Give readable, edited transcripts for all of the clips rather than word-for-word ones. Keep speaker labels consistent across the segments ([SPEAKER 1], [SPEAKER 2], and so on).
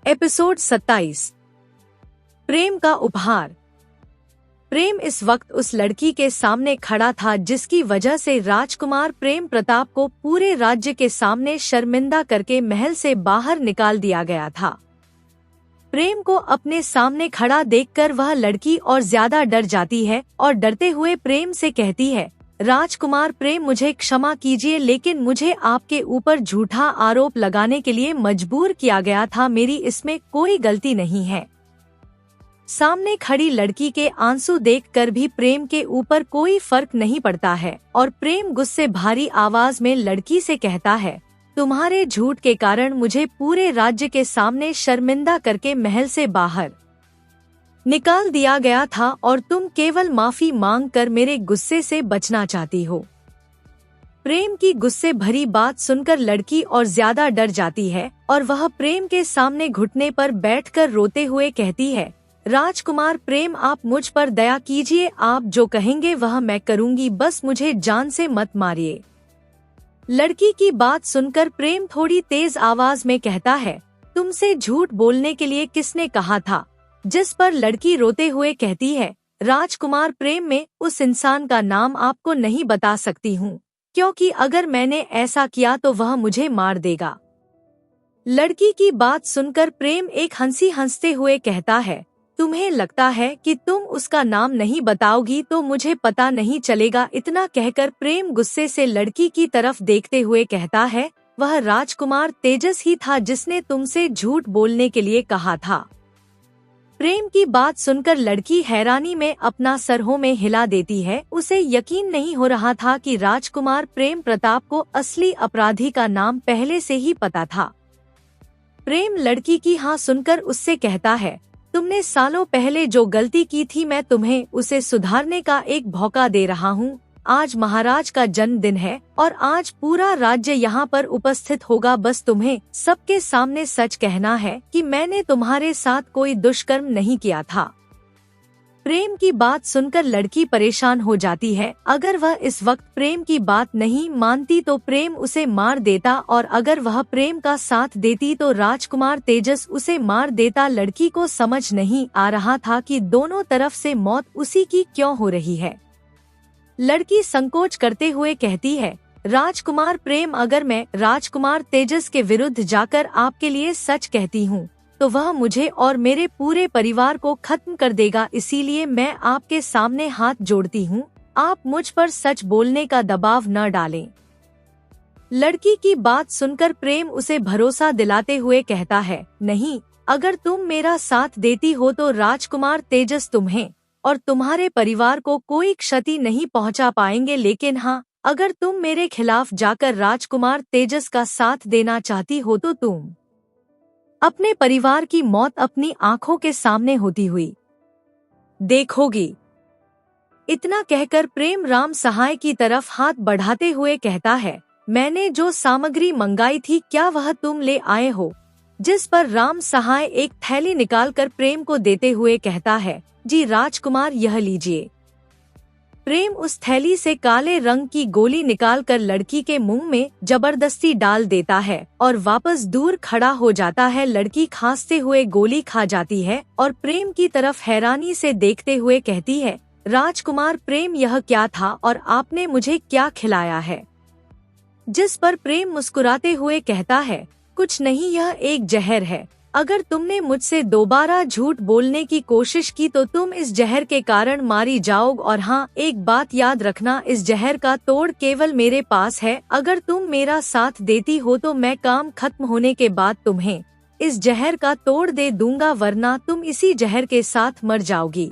[SPEAKER 1] Episode 27। प्रेम का उपहार। प्रेम इस वक्त उस लड़की के सामने खड़ा था जिसकी वजह से राजकुमार प्रेम प्रताप को पूरे राज्य के सामने शर्मिंदा करके महल से बाहर निकाल दिया गया था। प्रेम को अपने सामने खड़ा देखकर वह लड़की और ज्यादा डर जाती है और डरते हुए प्रेम से कहती है, राजकुमार प्रेम, मुझे क्षमा कीजिए, लेकिन मुझे आपके ऊपर झूठा आरोप लगाने के लिए मजबूर किया गया था। मेरी इसमें कोई गलती नहीं है। सामने खड़ी लड़की के आंसू देखकर भी प्रेम के ऊपर कोई फर्क नहीं पड़ता है और प्रेम गुस्से भरी आवाज में लड़की से कहता है, तुम्हारे झूठ के कारण मुझे पूरे राज्य के सामने शर्मिंदा करके महल से बाहर निकाल दिया गया था और तुम केवल माफी मांगकर मेरे गुस्से से बचना चाहती हो। प्रेम की गुस्से भरी बात सुनकर लड़की और ज्यादा डर जाती है और वह प्रेम के सामने घुटने पर बैठकर रोते हुए कहती है, राजकुमार प्रेम, आप मुझ पर दया कीजिए, आप जो कहेंगे वह मैं करूंगी, बस मुझे जान से मत मारिए। लड़की की बात सुनकर प्रेम थोड़ी तेज आवाज में कहता है, तुमसे झूठ बोलने के लिए किसने कहा था? जिस पर लड़की रोते हुए कहती है, राजकुमार प्रेम, मैं उस इंसान का नाम आपको नहीं बता सकती हूँ, क्योंकि अगर मैंने ऐसा किया तो वह मुझे मार देगा। लड़की की बात सुनकर प्रेम एक हंसी हंसते हुए कहता है, तुम्हें लगता है कि तुम उसका नाम नहीं बताओगी तो मुझे पता नहीं चलेगा। इतना कहकर प्रेम गुस्से से लड़की की तरफ देखते हुए कहता है, वह राजकुमार तेजस ही था जिसने तुमसे झूठ बोलने के लिए कहा था। प्रेम की बात सुनकर लड़की हैरानी में अपना सर हो में हिला देती है। उसे यकीन नहीं हो रहा था कि राजकुमार प्रेम प्रताप को असली अपराधी का नाम पहले से ही पता था। प्रेम लड़की की हाँ सुनकर उससे कहता है, तुमने सालों पहले जो गलती की थी मैं तुम्हें उसे सुधारने का एक मौका दे रहा हूँ। आज महाराज का जन्मदिन है और आज पूरा राज्य यहाँ पर उपस्थित होगा। बस तुम्हें सबके सामने सच कहना है कि मैंने तुम्हारे साथ कोई दुष्कर्म नहीं किया था। प्रेम की बात सुनकर लड़की परेशान हो जाती है। अगर वह इस वक्त प्रेम की बात नहीं मानती तो प्रेम उसे मार देता और अगर वह प्रेम का साथ देती तो राजकुमार तेजस उसे मार देता। लड़की को समझ नहीं आ रहा था कि दोनों तरफ से मौत उसी की क्यों हो रही है। लड़की संकोच करते हुए कहती है, राजकुमार प्रेम, अगर मैं राजकुमार तेजस के विरुद्ध जाकर आपके लिए सच कहती हूँ तो वह मुझे और मेरे पूरे परिवार को खत्म कर देगा। इसीलिए मैं आपके सामने हाथ जोड़ती हूँ, आप मुझ पर सच बोलने का दबाव न डालें। लड़की की बात सुनकर प्रेम उसे भरोसा दिलाते हुए कहता है, नहीं, अगर तुम मेरा साथ देती हो तो राजकुमार तेजस तुम्हें और तुम्हारे परिवार को कोई क्षति नहीं पहुंचा पाएंगे। लेकिन हाँ, अगर तुम मेरे खिलाफ जाकर राजकुमार तेजस का साथ देना चाहती हो तो तुम अपने परिवार की मौत अपनी आंखों के सामने होती हुई देखोगी। इतना कहकर प्रेम राम सहाय की तरफ हाथ बढ़ाते हुए कहता है, मैंने जो सामग्री मंगाई थी क्या वह तुम ले आए हो? जिस पर राम सहाय एक थैली निकालकर प्रेम को देते हुए कहता है, जी राजकुमार, यह लीजिए। प्रेम उस थैली से काले रंग की गोली निकालकर लड़की के मुंह में जबरदस्ती डाल देता है और वापस दूर खड़ा हो जाता है। लड़की खांसते हुए गोली खा जाती है और प्रेम की तरफ हैरानी से देखते हुए कहती है, राजकुमार प्रेम, यह क्या था और आपने मुझे क्या खिलाया है? जिस पर प्रेम मुस्कुराते हुए कहता है, कुछ नहीं, यह एक जहर है। अगर तुमने मुझसे दोबारा झूठ बोलने की कोशिश की तो तुम इस जहर के कारण मारी जाओगे। और हाँ, एक बात याद रखना, इस जहर का तोड़ केवल मेरे पास है। अगर तुम मेरा साथ देती हो तो मैं काम खत्म होने के बाद तुम्हें इस जहर का तोड़ दे दूंगा, वरना तुम इसी जहर के साथ मर जाओगी।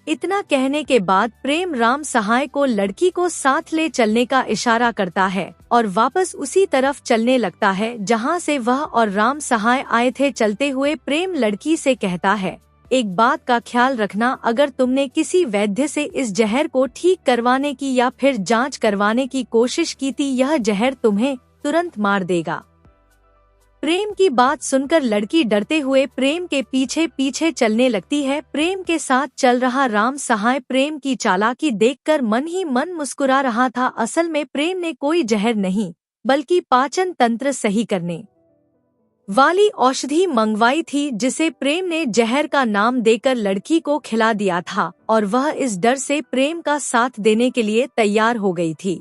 [SPEAKER 1] इतना कहने के बाद प्रेम राम सहाय को लड़की को साथ ले चलने का इशारा करता है और वापस उसी तरफ चलने लगता है जहां से वह और राम सहाय आए थे। चलते हुए प्रेम लड़की से कहता है, एक बात का ख्याल रखना, अगर तुमने किसी वैद्य से इस जहर को ठीक करवाने की या फिर जांच करवाने की कोशिश की थी, यह जहर तुम्हें तुरंत मार देगा। प्रेम की बात सुनकर लड़की डरते हुए प्रेम के पीछे पीछे चलने लगती है। प्रेम के साथ चल रहा राम सहाय प्रेम की चालाकी देखकर मन ही मन मुस्कुरा रहा था। असल में प्रेम ने कोई जहर नहीं बल्कि पाचन तंत्र सही करने वाली औषधि मंगवाई थी जिसे प्रेम ने जहर का नाम देकर लड़की को खिला दिया था और वह इस डर से प्रेम का साथ देने के लिए तैयार हो गई थी।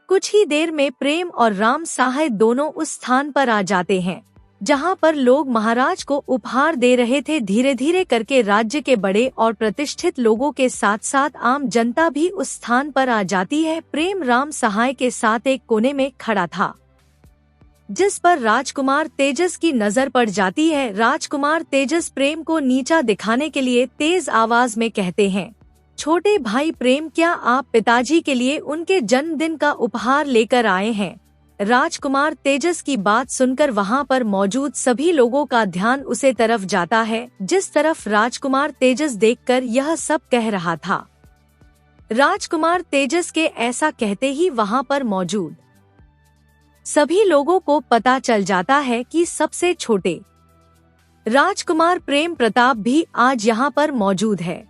[SPEAKER 1] कुछ ही देर में प्रेम और राम सहाय दोनों उस स्थान पर आ जाते हैं जहां पर लोग महाराज को उपहार दे रहे थे। धीरे धीरे करके राज्य के बड़े और प्रतिष्ठित लोगों के साथ साथ आम जनता भी उस स्थान पर आ जाती है। प्रेम राम सहाय के साथ एक कोने में खड़ा था जिस पर राजकुमार तेजस की नजर पड़ जाती है। राजकुमार तेजस प्रेम को नीचा दिखाने के लिए तेज आवाज में कहते हैं, छोटे भाई प्रेम, क्या आप पिताजी के लिए उनके जन्मदिन का उपहार लेकर आए हैं? राजकुमार तेजस की बात सुनकर वहां पर मौजूद सभी लोगों का ध्यान उसे तरफ जाता है जिस तरफ राजकुमार तेजस देखकर यह सब कह रहा था। राजकुमार तेजस के ऐसा कहते ही वहां पर मौजूद सभी लोगों को पता चल जाता है कि सबसे छोटे राजकुमार प्रेम प्रताप भी आज यहाँ पर मौजूद है।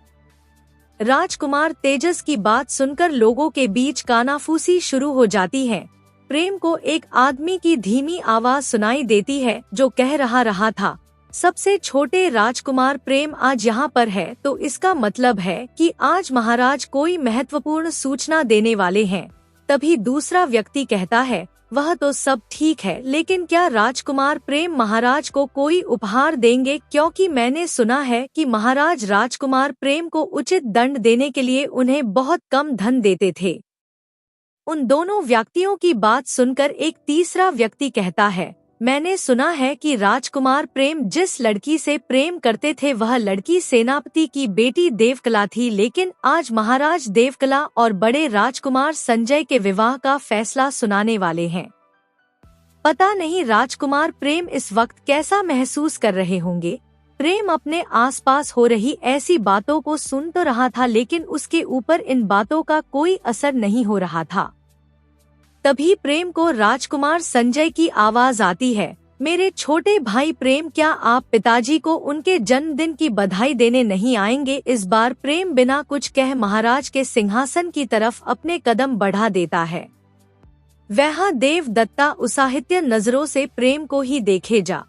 [SPEAKER 1] राजकुमार तेजस की बात सुनकर लोगों के बीच कानाफूसी शुरू हो जाती है। प्रेम को एक आदमी की धीमी आवाज सुनाई देती है जो कह रहा था, सबसे छोटे राजकुमार प्रेम आज यहाँ पर है, तो इसका मतलब है कि आज महाराज कोई महत्वपूर्ण सूचना देने वाले हैं। तभी दूसरा व्यक्ति कहता है, वह तो सब ठीक है, लेकिन क्या राजकुमार प्रेम महाराज को कोई उपहार देंगे? क्योंकि मैंने सुना है कि महाराज राजकुमार प्रेम को उचित दंड देने के लिए उन्हें बहुत कम धन देते थे। उन दोनों व्यक्तियों की बात सुनकर एक तीसरा व्यक्ति कहता है, मैंने सुना है कि राजकुमार प्रेम जिस लड़की से प्रेम करते थे वह लड़की सेनापति की बेटी देवकला थी, लेकिन आज महाराज देवकला और बड़े राजकुमार संजय के विवाह का फैसला सुनाने वाले हैं। पता नहीं राजकुमार प्रेम इस वक्त कैसा महसूस कर रहे होंगे। प्रेम अपने आसपास हो रही ऐसी बातों को सुन तो रहा था, लेकिन उसके ऊपर इन बातों का कोई असर नहीं हो रहा था। तभी प्रेम को राजकुमार संजय की आवाज आती है, मेरे छोटे भाई प्रेम, क्या आप पिताजी को उनके जन्मदिन की बधाई देने नहीं आएंगे? इस बार प्रेम बिना कुछ कह महाराज के सिंहासन की तरफ अपने कदम बढ़ा देता है। वह देवदत्ता उत्साहित नजरों से प्रेम को ही देखे जा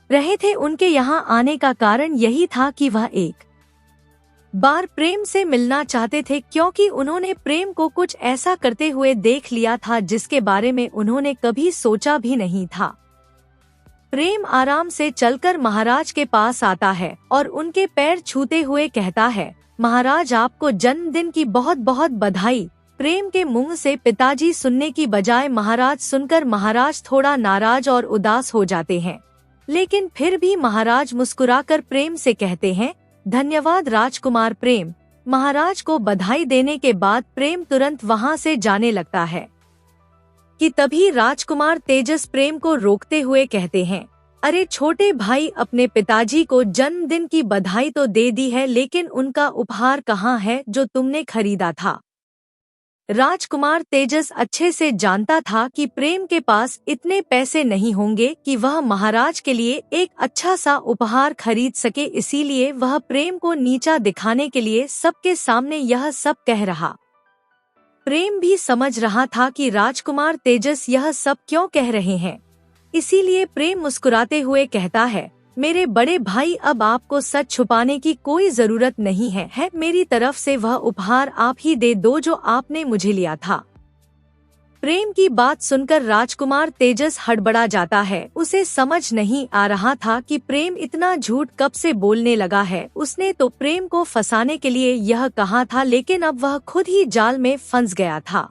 [SPEAKER 1] रहे थे। उनके यहाँ आने का कारण यही था कि वह एक बार प्रेम से मिलना चाहते थे, क्योंकि उन्होंने प्रेम को कुछ ऐसा करते हुए देख लिया था जिसके बारे में उन्होंने कभी सोचा भी नहीं था। प्रेम आराम से चलकर महाराज के पास आता है और उनके पैर छूते हुए कहता है, महाराज आपको जन्मदिन की बहुत बहुत बधाई। प्रेम के मुंह से पिताजी सुनने की बजाय महाराज सुनकर महाराज थोड़ा नाराज और उदास हो जाते हैं, लेकिन फिर भी महाराज मुस्कुराकर प्रेम से कहते हैं, धन्यवाद राजकुमार प्रेम। महाराज को बधाई देने के बाद प्रेम तुरंत वहां से जाने लगता है कि तभी राजकुमार तेजस प्रेम को रोकते हुए कहते हैं, अरे छोटे भाई, अपने पिताजी को जन्मदिन की बधाई तो दे दी है, लेकिन उनका उपहार कहाँ है जो तुमने खरीदा था? राजकुमार तेजस अच्छे से जानता था कि प्रेम के पास इतने पैसे नहीं होंगे कि वह महाराज के लिए एक अच्छा सा उपहार खरीद सके, इसीलिए वह प्रेम को नीचा दिखाने के लिए सबके सामने यह सब कह रहा। प्रेम भी समझ रहा था कि राजकुमार तेजस यह सब क्यों कह रहे हैं, इसीलिए प्रेम मुस्कुराते हुए कहता है, मेरे बड़े भाई, अब आपको सच छुपाने की कोई जरूरत नहीं है। मेरी तरफ से वह उपहार आप ही दे दो जो आपने मुझे लिया था। प्रेम की बात सुनकर राजकुमार तेजस हड़बड़ा जाता है। उसे समझ नहीं आ रहा था कि प्रेम इतना झूठ कब से बोलने लगा है। उसने तो प्रेम को फंसाने के लिए यह कहा था, लेकिन अब वह खुद ही जाल में फंस गया था।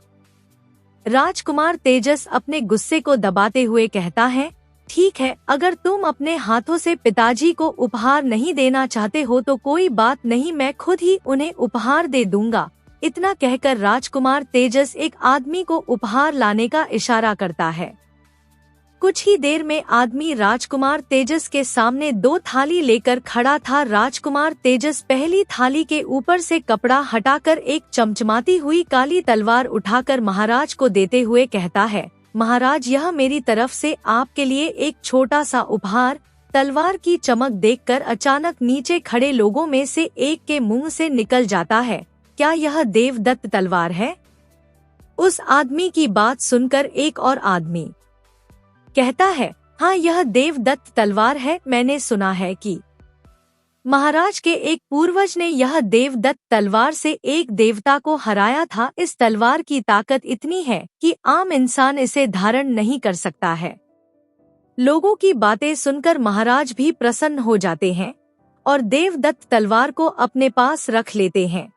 [SPEAKER 1] राजकुमार तेजस अपने गुस्से को दबाते हुए कहता है, ठीक है, अगर तुम अपने हाथों से पिताजी को उपहार नहीं देना चाहते हो तो कोई बात नहीं, मैं खुद ही उन्हें उपहार दे दूंगा। इतना कहकर राजकुमार तेजस एक आदमी को उपहार लाने का इशारा करता है। कुछ ही देर में आदमी राजकुमार तेजस के सामने 2 थाली लेकर खड़ा था। राजकुमार तेजस पहली थाली के ऊपर से कपड़ा हटाकर एक चमचमाती हुई काली तलवार उठाकर महाराज को देते हुए कहता है, महाराज, यह मेरी तरफ से आपके लिए एक छोटा सा उपहार। तलवार की चमक देखकर अचानक नीचे खड़े लोगों में से एक के मुंह से निकल जाता है, क्या यह देवदत्त तलवार है? उस आदमी की बात सुनकर एक और आदमी कहता है, हाँ, यह देवदत्त तलवार है। मैंने सुना है कि महाराज के एक पूर्वज ने यह देवदत्त तलवार से एक देवता को हराया था। इस तलवार की ताकत इतनी है कि आम इंसान इसे धारण नहीं कर सकता है। लोगों की बातें सुनकर महाराज भी प्रसन्न हो जाते हैं और देवदत्त तलवार को अपने पास रख लेते हैं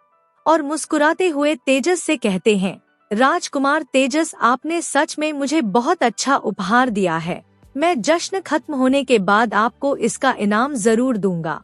[SPEAKER 1] और मुस्कुराते हुए तेजस से कहते हैं, राजकुमार तेजस, आपने सच में मुझे बहुत अच्छा उपहार दिया है। मैं जश्न खत्म होने के बाद आपको इसका इनाम जरूर दूंगा।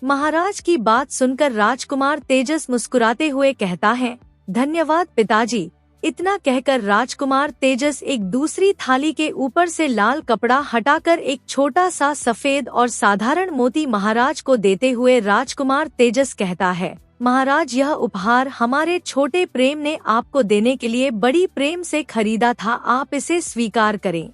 [SPEAKER 1] महाराज की बात सुनकर राजकुमार तेजस मुस्कुराते हुए कहता है, धन्यवाद पिताजी। इतना कहकर राजकुमार तेजस एक दूसरी थाली के ऊपर से लाल कपड़ा हटाकर एक छोटा सा सफेद और साधारण मोती महाराज को देते हुए राजकुमार तेजस कहता है, महाराज, यह उपहार हमारे छोटे प्रेम ने आपको देने के लिए बड़ी प्रेम से खरीदा था, आप इसे स्वीकार करें।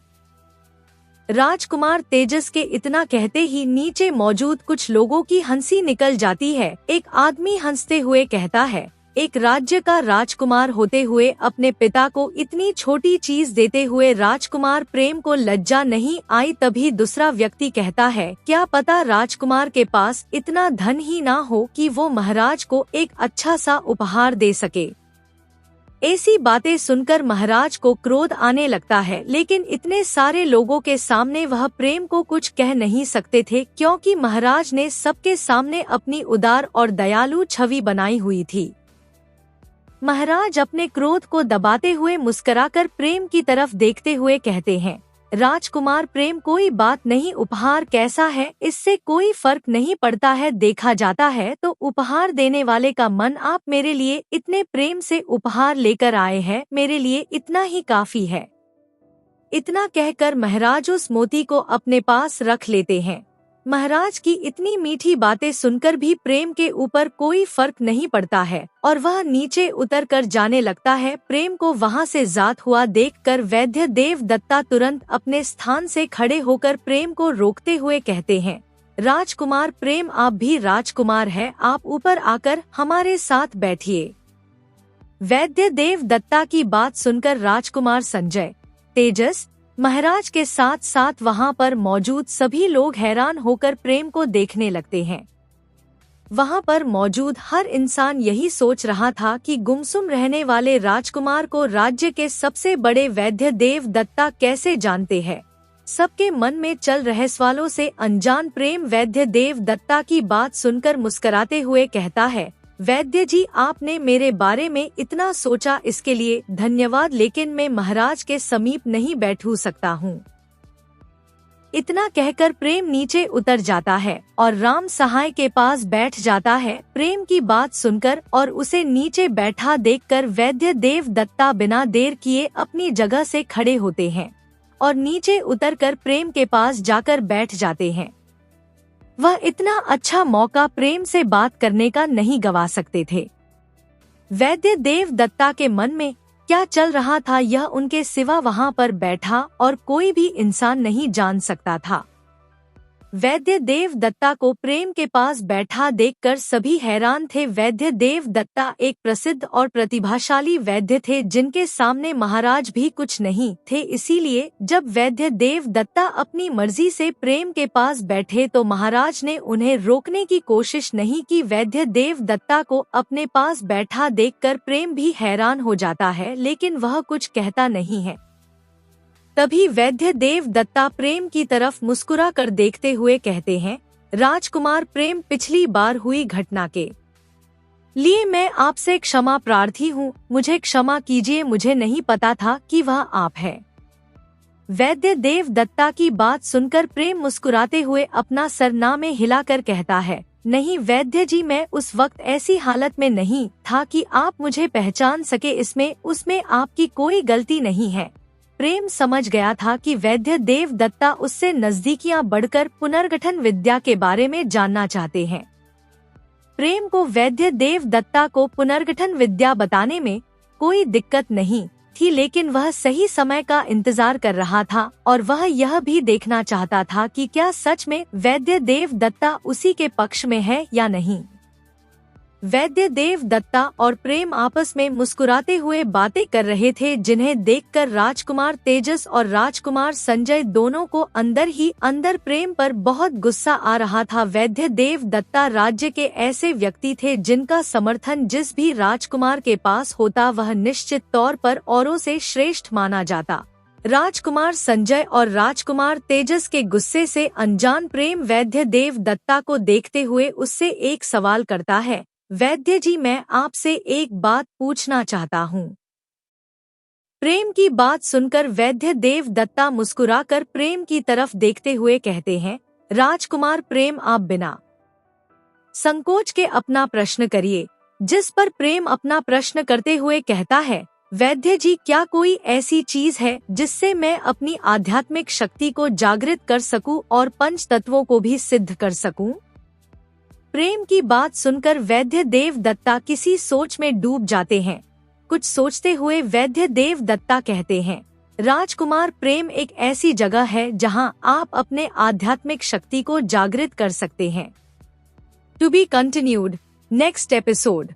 [SPEAKER 1] राजकुमार तेजस के इतना कहते ही नीचे मौजूद कुछ लोगों की हंसी निकल जाती है। एक आदमी हंसते हुए कहता है, एक राज्य का राजकुमार होते हुए अपने पिता को इतनी छोटी चीज देते हुए राजकुमार प्रेम को लज्जा नहीं आई। तभी दूसरा व्यक्ति कहता है, क्या पता राजकुमार के पास इतना धन ही ना हो कि वो महाराज को एक अच्छा सा उपहार दे सके। ऐसी बातें सुनकर महाराज को क्रोध आने लगता है, लेकिन इतने सारे लोगों के सामने वह प्रेम को कुछ कह नहीं सकते थे, क्योंकि महाराज ने सबके सामने अपनी उदार और दयालु छवि बनाई हुई थी। महाराज अपने क्रोध को दबाते हुए मुस्कुराकर प्रेम की तरफ देखते हुए कहते हैं, राजकुमार प्रेम, कोई बात नहीं, उपहार कैसा है इससे कोई फर्क नहीं पड़ता है। देखा जाता है तो उपहार देने वाले का मन, आप मेरे लिए इतने प्रेम से उपहार लेकर आए हैं, मेरे लिए इतना ही काफी है। इतना कहकर महाराज उस मोती को अपने पास रख लेते हैं। महाराज की इतनी मीठी बातें सुनकर भी प्रेम के ऊपर कोई फर्क नहीं पड़ता है और वह नीचे उतर कर जाने लगता है। प्रेम को वहां से जात हुआ देखकर वैद्य देवदत्ता तुरंत अपने स्थान से खड़े होकर प्रेम को रोकते हुए कहते हैं, राजकुमार प्रेम, आप भी राजकुमार है, आप ऊपर आकर हमारे साथ बैठिए। वैद्य देवदत्ता की बात सुनकर राजकुमार संजय, तेजस, महाराज के साथ साथ वहां पर मौजूद सभी लोग हैरान होकर प्रेम को देखने लगते हैं। वहां पर मौजूद हर इंसान यही सोच रहा था कि गुमसुम रहने वाले राजकुमार को राज्य के सबसे बड़े वैद्य देवदत्ता कैसे जानते हैं। सबके मन में चल रहे सवालों से अनजान प्रेम वैद्य देवदत्ता की बात सुनकर मुस्कुराते हुए कहता है, वैद्य जी, आपने मेरे बारे में इतना सोचा इसके लिए धन्यवाद, लेकिन मैं महाराज के समीप नहीं बैठ सकता हूँ। इतना कहकर प्रेम नीचे उतर जाता है और राम सहाय के पास बैठ जाता है। प्रेम की बात सुनकर और उसे नीचे बैठा देखकर वैद्य देवदत्ता बिना देर किए अपनी जगह से खड़े होते हैं और नीचे उतरकर प्रेम के पास जाकर बैठ जाते हैं। वह इतना अच्छा मौका प्रेम से बात करने का नहीं गवा सकते थे। वैद्य देवदत्ता के मन में क्या चल रहा था यह उनके सिवा वहां पर बैठा और कोई भी इंसान नहीं जान सकता था। वैद्य देवदत्ता को प्रेम के पास बैठा देखकर सभी हैरान थे। वैद्य देवदत्ता एक प्रसिद्ध और प्रतिभाशाली वैद्य थे जिनके सामने महाराज भी कुछ नहीं थे। इसीलिए जब वैद्य देवदत्ता अपनी मर्जी से प्रेम के पास बैठे तो महाराज ने उन्हें रोकने की कोशिश नहीं की। वैद्य देवदत्ता को अपने पास बैठा देखकर प्रेम भी हैरान हो जाता है, लेकिन वह कुछ कहता नहीं है। तभी वैद्य देवदत्ता प्रेम की तरफ मुस्कुरा कर देखते हुए कहते हैं, राजकुमार प्रेम, पिछली बार हुई घटना के लिए मैं आपसे क्षमा प्रार्थी हूँ, मुझे क्षमा कीजिए, मुझे नहीं पता था कि वह आप है। वैद्य देवदत्ता की बात सुनकर प्रेम मुस्कुराते हुए अपना सरना में हिलाकर कहता है, नहीं वैद्य जी, मैं उस वक्त ऐसी हालत में नहीं था कि आप मुझे पहचान सके, उसमें आपकी कोई गलती नहीं है। प्रेम समझ गया था कि वैद्य देवदत्ता उससे नजदीकियां बढ़कर पुनर्गठन विद्या के बारे में जानना चाहते हैं। प्रेम को वैद्य देवदत्ता को पुनर्गठन विद्या बताने में कोई दिक्कत नहीं थी, लेकिन वह सही समय का इंतजार कर रहा था और वह यह भी देखना चाहता था कि क्या सच में वैद्य देवदत्ता उसी के पक्ष में है या नहीं। वैद्य देव दत्ता और प्रेम आपस में मुस्कुराते हुए बातें कर रहे थे, जिन्हें देखकर राजकुमार तेजस और राजकुमार संजय दोनों को अंदर ही अंदर प्रेम पर बहुत गुस्सा आ रहा था। वैद्य देव दत्ता राज्य के ऐसे व्यक्ति थे जिनका समर्थन जिस भी राजकुमार के पास होता वह निश्चित तौर पर औरों से श्रेष्ठ माना जाता। राजकुमार संजय और राजकुमार तेजस के गुस्से से अनजान प्रेम वैद्य देव दत्ता को देखते हुए उससे एक सवाल करता है, वैद्य जी, मैं आपसे एक बात पूछना चाहता हूँ। प्रेम की बात सुनकर वैद्य देव दत्ता मुस्कुराकर प्रेम की तरफ देखते हुए कहते हैं, राजकुमार प्रेम, आप बिना संकोच के अपना प्रश्न करिए। जिस पर प्रेम अपना प्रश्न करते हुए कहता है, वैद्य जी, क्या कोई ऐसी चीज है जिससे मैं अपनी आध्यात्मिक शक्ति को जागृत कर सकूं और पंच तत्वों को भी सिद्ध कर सकूं? प्रेम की बात सुनकर वैद्य देव दत्ता किसी सोच में डूब जाते हैं। कुछ सोचते हुए वैद्य देव दत्ता कहते हैं, राजकुमार प्रेम, एक ऐसी जगह है जहां आप अपने आध्यात्मिक शक्ति को जागृत कर सकते हैं। To be continued, next episode.